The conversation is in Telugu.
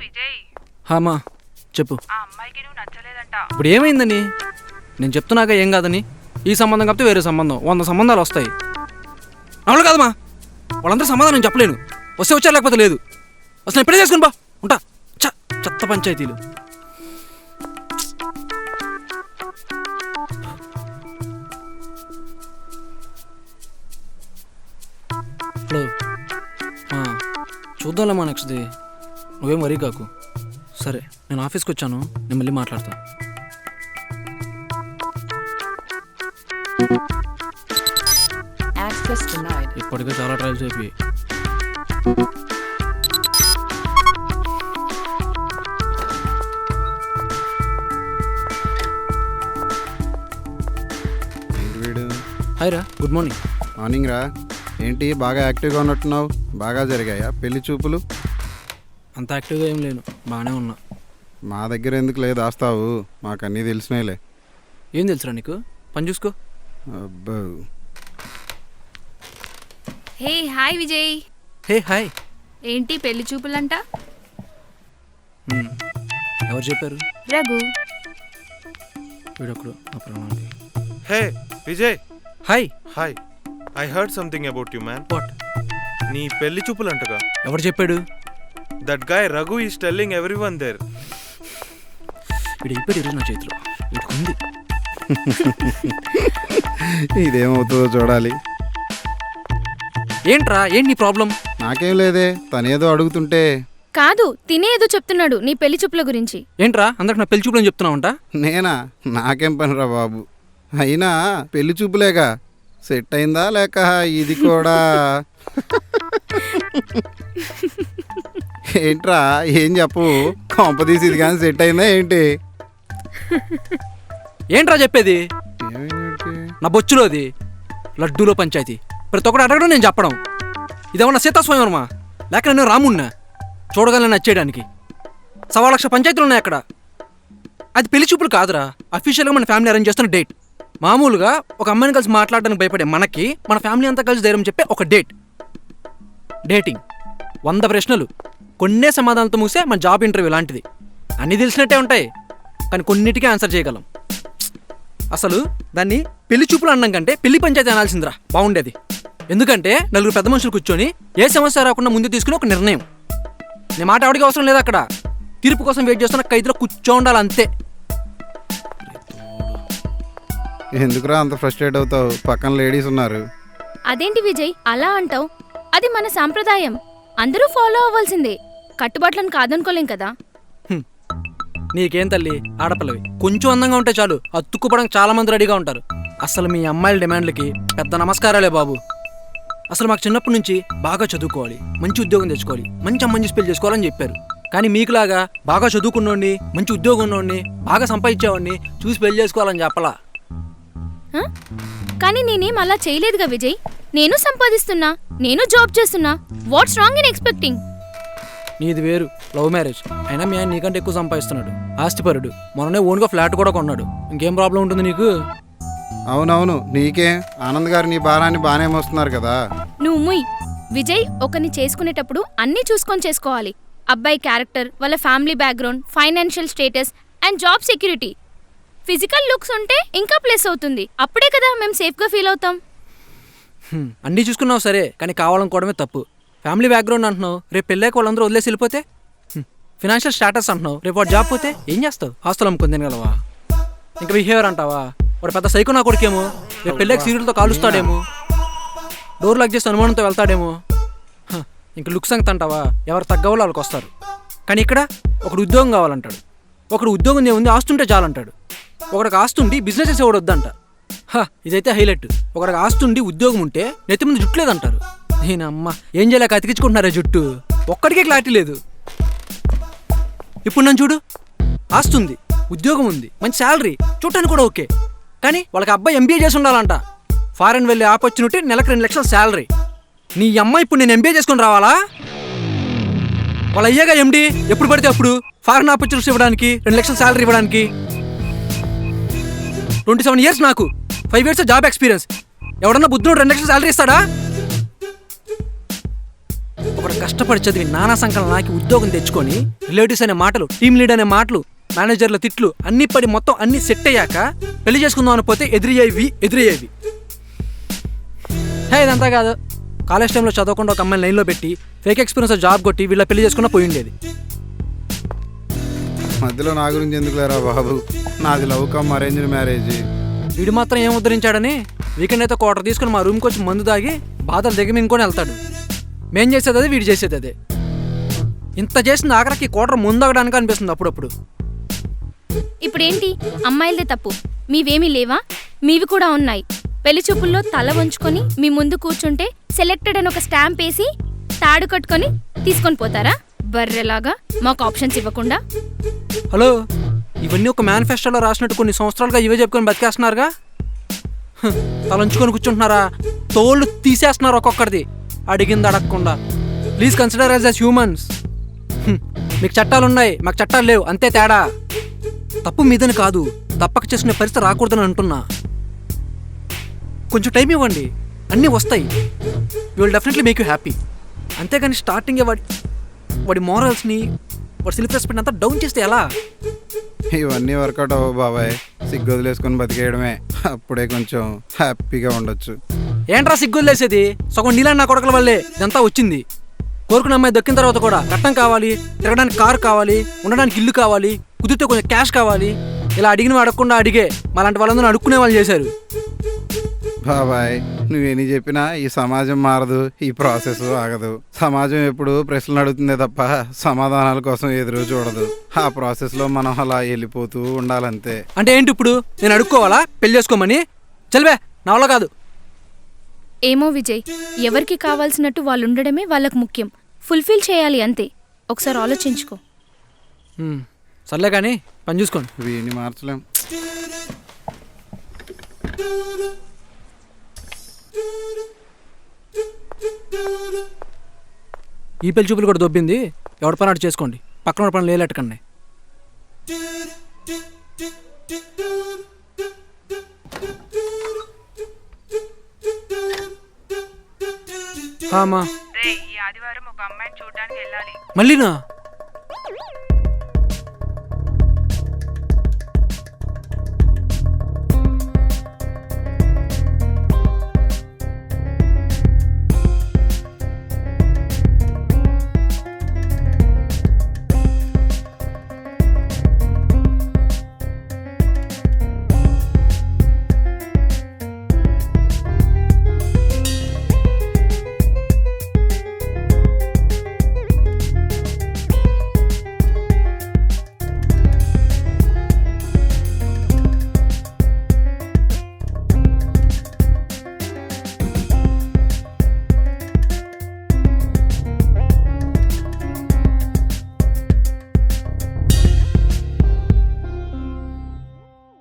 విజయ్. హామా చెప్పు. ఆ అమ్మాయికి నువ్వు నచ్చలేదంట. ఇప్పుడు ఏమైందని? నేను చెప్తున్నాక ఏం కాదని. ఈ సంబంధం కాకపోతే వేరే సంబంధం 100 సంబంధాలు వస్తాయి. అవును కాదమ్మా, వాళ్ళందరూ సమాధానం చెప్పలేను. వస్తే వచ్చారు, లేకపోతే లేదు. అసలు ఇప్పుడే చేసుకుని బా ఉంటా. చెత్త పంచాయతీలు. హలో, చూద్దాంలేమ్మా నెక్స్ట్ది. నువ్వేం వరీ కాకు. సరే, నేను ఆఫీస్కి వచ్చాను, నేను మళ్ళీ మాట్లాడతాను. ఇప్పటికే చాలా ట్రయల్స్ అయిపోయి. హాయ్ రా, గుడ్ మార్నింగ్. మార్నింగ్ రా. ఏంటి బాగా యాక్టివ్గా ఉన్నట్టున్నావు? బాగా జరిగాయా పెళ్లి చూపులు? అంత యాక్టివ్గా ఏం లేను, బాగానే ఉన్నా. మా దగ్గర ఎందుకు లేదు దాస్తావు? మాకు అన్నీ తెలిసినాయిలే. ఏం తెలుసురా నీకు? పని చూసుకో. అబ్బో. Hey hi Vijay. Hey hi. ఏంటి పెళ్లి చూపులంట? ఎవరు చెప్పారు? రఘు. వీడొకడు నా ప్రాణానికి. Hey Vijay. Hi. Hi. I heard something about you man. What? నీ పెళ్లి చూపులంటగా. ఎవరు చెప్పాడు? That guy Raghu is telling everyone there. వీడు అయిపోయి ఈరోజు నా చేతిలో. వీడికి ఉంది. ఇదేమవుతుందో చూడాలి. ఏంట్రా, ఏంటి నీ ప్రాబ్లం? నాకేం లేదే, తనేదో అడుగుతుంటే. కాదు, తినే ఏదో చెప్తున్నాడు నీ పెళ్లి చూపుల గురించి. ఏంట్రా అందరికి నా పెళ్లి చూపులని చెప్తున్నావంట? నేనా? నాకేం పనిరా బాబు. అయినా పెళ్లి చూపులేగా, సెట్ అయిందా లేక ఇది కూడా? ఏంట్రా ఏం చెప్పు, కొంపదీసి ఇది కానీ సెట్ అయిందా ఏంటి? ఏంట్రా చెప్పేది? నా బొచ్చులోది లడ్డూలో పంచాయతీ. ప్రతి ఒక్కడు అడగడం, నేను చెప్పడం. ఇదేమన్నా సీతాస్వయంవరమా లేక నేను రామున్నా చూడగలను నచ్చేయడానికి? 1,000,000 పంచాయతీలు ఉన్నాయి అక్కడ. అది పెళ్లి చూపులు కాదురా, అఫీషియల్గా మన ఫ్యామిలీ అరేంజ్ చేస్తున్న డేట్. మామూలుగా ఒక అమ్మాయిని కలిసి మాట్లాడడానికి భయపడే మనకి మన ఫ్యామిలీ అంతా కలిసి ధైర్యం చెప్పే ఒక డేట్. డేటింగ్ 100 ప్రశ్నలు, కొన్నే సమాధానాలతో ముగిసే మన జాబ్ ఇంటర్వ్యూ లాంటిది. అన్నీ తెలిసినట్టే ఉంటాయి, కానీ కొన్నిటికీ ఆన్సర్ చేయగలం. అసలు దాన్ని పెళ్లి చూపులు అనడం కంటే పెళ్లి పంచాయతీ అనాల్సిందిరా, బాగుండేది. ఎందుకంటే నలుగురు పెద్ద మనుషులు కూర్చొని ఏ సమస్య రాకుండా ముందు తీసుకుని ఒక నిర్ణయం. నీ మాట ఎవరికి అవసరం లేదు అక్కడ. తీర్పు కోసం వెయిట్ చేస్తున్న ఖైదులో కూర్చో ఉండాలి అంతే. ఎందుకురా అంత ఫ్రస్ట్రేట్ అవుతావు? పక్కన లేడీస్ ఉన్నారు. అదేంటి విజయ్ అలా అంటావు? అది మన సాంప్రదాయం, అందరూ ఫాలో అవ్వాల్సిందే. కట్టుబాట్లను కాదనుకోలేం కదా. నీకేం తల్లి, ఆడపిల్లవి కొంచెం అందంగా ఉంటే చాలు, అతుక్కుపోవడానికి చాలా మంది రెడీగా ఉంటారు. అసలు మీ అమ్మాయిల డిమాండ్లకి పెద్ద నమస్కారాలే బాబు. అసలు మాకు చిన్నప్పటి నుంచి బాగా చదువుకోవాలి, మంచి ఉద్యోగం తెచ్చుకోవాలి, మంచి అమ్మాయిని పెళ్లి చేసుకోవాలని చెప్పారు. కానీ మీకులాగా బాగా చదువుకున్నోడిని, మంచి ఉద్యోగం ఉన్నోడిని, బాగా సంపాదించేవాడిని చూసి పెళ్లి చేసుకోవాలని చెప్పలా. కానీ నేనేం అలా చేయలేదుగా విజయ్. నేను సంపాదిస్తున్నా, నేను జాబ్ చేస్తున్నా. What's wrong in expecting? నీది వేరు, లవ్ మ్యారేజ్. అయినా మీ ఆయన నీకంటే ఎక్కువ సంపాదిస్తున్నాడు, ఆస్తిపరుడు. మొన్ననే ఓన్గా ఫ్లాట్ కూడా కొన్నాడు. ఇంకేం ప్రాబ్లం ఉంటుంది నీకు? అవునవును, నీకే. ఆనంద్ గారు నీ భారాన్ని బాగానే మోస్తున్నారు కదా. నువ్వు ముయ్. విజయ్ ఒకరిని చేసుకునేటప్పుడు అన్నీ చూసుకొని చేసుకోవాలి. అబ్బాయి క్యారెక్టర్, వాళ్ళ family background, financial status and job security. Physical looks ఉంటే ఇంకా ప్లస్ అవుతుంది. అప్పుడే కదా మేము సేఫ్గా ఫీల్ అవుతాం. అన్నీ చూసుకున్నావు సరే, కానీ కావాలనుకోవడమే తప్పు. ఫ్యామిలీ బ్యాక్గ్రౌండ్ అంటున్నావు, రేపు పెళ్ళాక వాళ్ళందరూ వదిలేసి వెళ్ళిపోతే? ఫినాన్షియల్ స్టాటస్ అంటున్నావు, రేపు వాడు జాబ్ పోతే ఏం చేస్తావు? ఆస్తులు అమ్ముకొని తినగలవా? ఇంకా బిహేవియర్ అంటావా? వాడు పెద్ద సైకో నా కొడుకేమో, రేపు పెళ్ళాక సీరియల్తో కాలుస్తాడేమో, డోర్ లాక్ చేసి అనుమానంతో వెళ్తాడేమో. ఇంక లుక్స్ సంగతి అంటావా? ఎవరు తగ్గవాళ్ళు వాళ్ళకి వస్తారు. కానీ ఇక్కడ ఒకడు ఉద్యోగం కావాలంటాడు, ఒకడు ఉద్యోగం ఏముంది ఆస్తుంటే చాలంటాడు, ఒకడికి ఆస్తుండి బిజినెస్ చేసేవాడు వద్దంట. ఇదైతే హైలైట్. ఒకడికి ఆస్తుండి ఉద్యోగం ఉంటే నెత్తి ముందు జుట్టు లేదంటారు. నేనమ్మ ఏం చేయలేక అతికించుకుంటున్నారా జుట్టు? ఒక్కడికే క్లారిటీ లేదు. ఇప్పుడు నన్ను చూడు, ఆస్తుంది, ఉద్యోగం ఉంది, మంచి శాలరీ, చూడటానికి కూడా ఓకే. కానీ వాళ్ళకి అబ్బాయి ఎంబీఏ చేసి ఉండాలంట. ఫారెన్ వెళ్ళే ఆపర్చునిటీ, నెలకు 2 లక్షల శాలరీ. నీ అమ్మాయి ఇప్పుడు నేను ఎంబీఏ చేసుకొని రావాలా? వాళ్ళు అయ్యాగా ఎండి, ఎప్పుడు పడితే అప్పుడు ఫారెన్ ఆపర్చునిటీస్ ఇవ్వడానికి, 2 లక్షల శాలరీ ఇవ్వడానికి. 27 years నాకు, 5 years జాబ్ ఎక్స్పీరియన్స్. ఎవడన్నా బుద్ధుడు 2 లక్షల శాలరీ ఇస్తాడా? ఒక వాడు కష్టపడి చదివి నానా సంకలం నాకి ఉద్యోగం తెచ్చుకొని రిలేటివ్స్ అనే మాటలు టీమ్ లీడ్ అనే మాటలు మేనేజర్ల తిట్లు అన్ని పడి మొత్తం అన్ని సెట్ అయ్యాక పెళ్లి చేసుకుందాం అనిపోతే ఎదురయ్యేవి హే ఇదంతా కాదు. కాలేజ్ టైంలో చదవకుండా ఒక అమ్మాయిని లైన్లో పెట్టి ఫేక్ ఎక్స్పీరియన్స్ జాబ్ కొట్టి వీళ్ళ పెళ్లి చేసుకున్నా పోయి ఉండేది. మధ్యలో నా గురించి ఎందుకు లేరా బాబు, నాది లవ్ కమ్ అరేంజ్డ్ మ్యారేజ్. వీడు మాత్రం ఏం ఉద్ధరించాడని వీకెండ్ అయితే క్వార్టర్ తీసుకుని మా రూమ్కి వచ్చి మందు తాగి బాధలు దిగమింగుకొని వెళ్తాడు. మేం చేసేది అదే, వీడు చేసేది అదే. ఇంత చేసిన ఆఖరికి క్వార్టర్ ముందగడానికి అనిపిస్తుంది అప్పుడప్పుడు. ఇప్పుడేంటి అమ్మాయిలదే తప్పు, మీవేమీ లేవా? మీవి కూడా ఉన్నాయి. పెళ్లి చూపుల్లో తల వంచుకొని మీ ముందు కూర్చుంటే సెలెక్టెడ్ అని ఒక స్టాంప్ వేసి తాడు కట్టుకొని తీసుకొని పోతారా బర్రెలాగా మాకు ఆప్షన్స్ ఇవ్వకుండా? హలో, ఇవన్నీ ఒక మేనిఫెస్టోలో రాసినట్టు కొన్ని సంవత్సరాలుగా ఇవే చెప్పుకొని బతికేస్తున్నారుగా. తలంచుకొని కూర్చుంటున్నారా? తోళ్ళు తీసేస్తున్నారు ఒక్కొక్కరిది అడిగింది అడగకుండా. Please consider as humans. మీకు చట్టాలు ఉన్నాయి, మాకు చట్టాలు లేవు, అంతే తేడా. తప్పు మీదని కాదు, తప్పక చేసుకునే పరిస్థితి రాకూడదని అంటున్నా. కొంచెం టైం ఇవ్వండి, అన్నీ వస్తాయి. You will definitely make you happy. అంతేగాని స్టార్టింగే వాడి మోరల్స్ని వాడి సెల్ఫ్ రెస్పెక్ట్ అంతా డౌన్ చేస్తే ఎలా? ఇవన్నీ వర్కౌట్ అవ్వ బాబాయ్, సిగ్గు వదిలేసుకొని బతికేయడమే, అప్పుడే కొంచెం హ్యాపీగా ఉండొచ్చు. ఏంట్రా సిగ్గులు లేసేది? సగం నీళ్ళని నా కొడకల వల్లే ఇదంతా వచ్చింది. కోరుకున్న అమ్మాయి దక్కిన తర్వాత కూడా కట్నం కావాలి, తిరగడానికి కారు కావాలి, ఉండడానికి ఇల్లు కావాలి, కుదిరితే కొంచెం క్యాష్ కావాలి. ఇలా అడిగినవి అడగకుండా అడిగే మాలాంటి వాళ్ళందరూ అడుక్కునే వాళ్ళు చేశారు. బాబాయ్ నువ్వేని చెప్పినా ఈ సమాజం మారదు, ఈ ప్రాసెస్ ఆగదు. సమాజం ఎప్పుడు ప్రశ్నలు అడుగుతుందే తప్ప సమాధానాల కోసం ఎదురు చూడదు. ఆ ప్రాసెస్లో మనం అలా వెళ్ళిపోతూ ఉండాలంతే. అంటే ఏంటి ఇప్పుడు నేను అడుక్కోవాలా పెళ్లి చేసుకోమని? చల్వే, నా వల్ల కాదు. ఏమో విజయ్, ఎవరికి కావాల్సినట్టు వాళ్ళు ఉండడమే వాళ్ళకు ముఖ్యం. ఫుల్ఫిల్ చేయాలి అంతే. ఒకసారి ఆలోచించుకో. సర్లే కానీ పని చూసుకోండి. వీడిని మార్చలేం. ఈ పెళ్లి చూపులు కూడా దొబ్బింది. ఎవరి పని అటు చేసుకోండి, పక్కన పని లేలెట్టకండి. అమ్మా ఈ ఆదివారం ఒక అమ్మాయిని చూడడానికి వెళ్ళాలి. మళ్ళీనా?